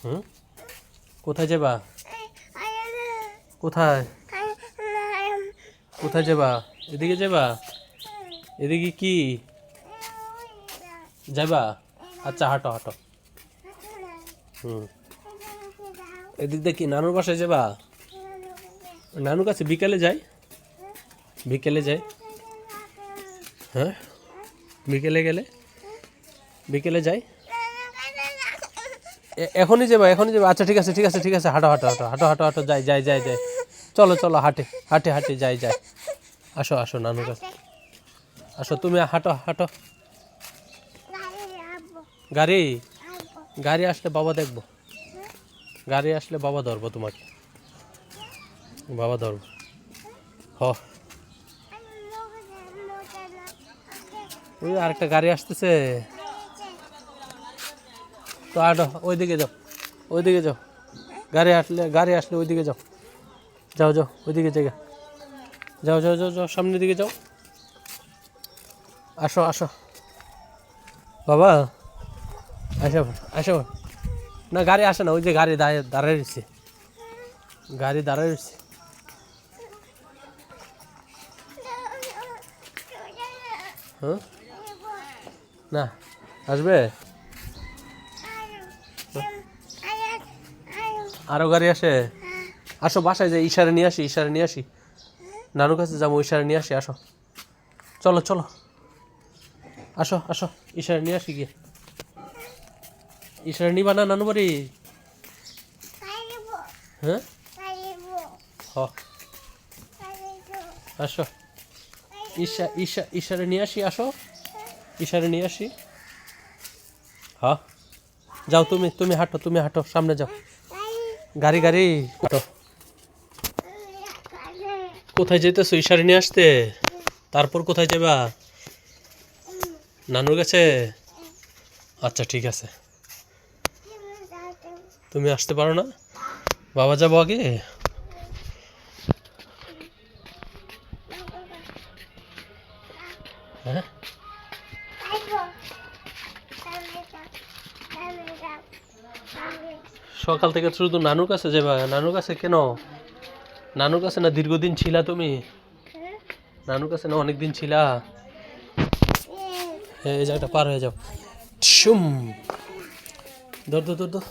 হুম, কোথায় যাবা? কোথায় কোথায় যাবা? এদিকে যাবা? এদিকে কি যাবা? আচ্ছা, হাঁটো হাঁটো। হুম, এদিক দিয়ে কি নানুর বাসায় যাবা? নানুর কাছে বিকেলে যাই, বিকেলে যাই। হ্যাঁ, বিকেলে গেলে বিকেলে যাই। এখনই যাবা, এখনই যাবা? আচ্ছা, ঠিক আছে ঠিক আছে ঠিক আছে, হাঁটো হাঁটো হাঁটো হাঁটো হাঁটো হাঁটো, যাই যাই যাই যাই। চলো চলো, হাঁটে হাঁটে হাঁটে যাই যাই। আসো আসো নানুর কাছে আসো, তুমি হাঁটো হাঁটো। গাড়ি গাড়ি আসলে বাবা দেখবো, গাড়ি আসলে বাবা ধরবো তোমাকে, বাবা ধরবো। হ, ওই আরেকটা গাড়ি আসতেছে তো, আটো ওইদিকে যাও, ওইদিকে যাও। গাড়ি আসলে ওইদিকে যাও, যাও যাও ওইদিকে জায়গা, যাও যাও যাও যাও, সামনের দিকে যাও। আসো আসো বাবা, আসো আসো। না, গাড়ি আসে না, ওই যে গাড়ি দাঁড়ায় রয়েছে, গাড়ি দাঁড়ায় রয়েছে। হ্যাঁ, না আসবে, আরো গাড়ি আসে। আসো বাসায় যাই, ইশারা নিয়ে আসি, ইশারা নিয়ে আসি। নানুর কাছে যাবো, ইশারা নিয়ে আসি। আসো, চলো চলো, আসো আসো, ইশারা নিয়ে আসি গিয়ে। ইশারা নিবা না নানু বাড়ি? হ্যাঁ, হ, আসো। ইশারা নিয়ে আসি, আসো, ইশারা নিয়ে আসি। হ্যাঁ, যাও তুমি, তুমি হাঁটো, তুমি হাঁটো, সামনে যাও। গাড়ি গাড়ি হাঁটো। কোথায় যেতেছো? ইশারা নিয়ে আসতে? তারপর কোথায় যাবা? নানুর কাছে? আচ্ছা, ঠিক আছে। তুমি আসতে পারো না? বাবা যাবো আগে। হ্যাঁ, সকাল থেকে শুধু নানুর কাছে যাবা? নানুর কাছে কেন? নানুর কাছে না দীর্ঘদিন ছিলা তুমি? নানুর কাছে না অনেকদিন ছিলা? এই জায়গাটা পার হয়ে যাও। শুম, দৌড় দৌড় দৌড় দৌড়।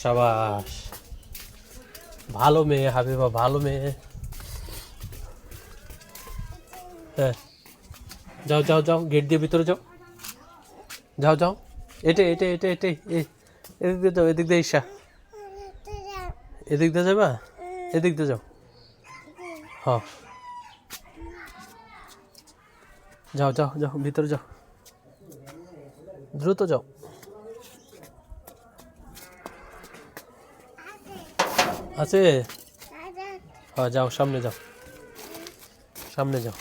সাবাস, ভালো মেয়ে হাবিবা, ভালো মেয়ে। হ্যাঁ, যাও যাও যাও, গেট দিয়ে ভিতরে যাও, যাও যাও। এটে এটে এটে এটে, এদিক দিয়ে যাও, এদিক দিয়ে ঈশা, এদিক দিয়ে যাবা, এদিক দিয়ে যাও। হ্যাঁ, যাও যাও যাও, ভিতরে যাও, দ্রুত যাও। আছে? হ্যাঁ, যাও সামনে যাও, সামনে যাও।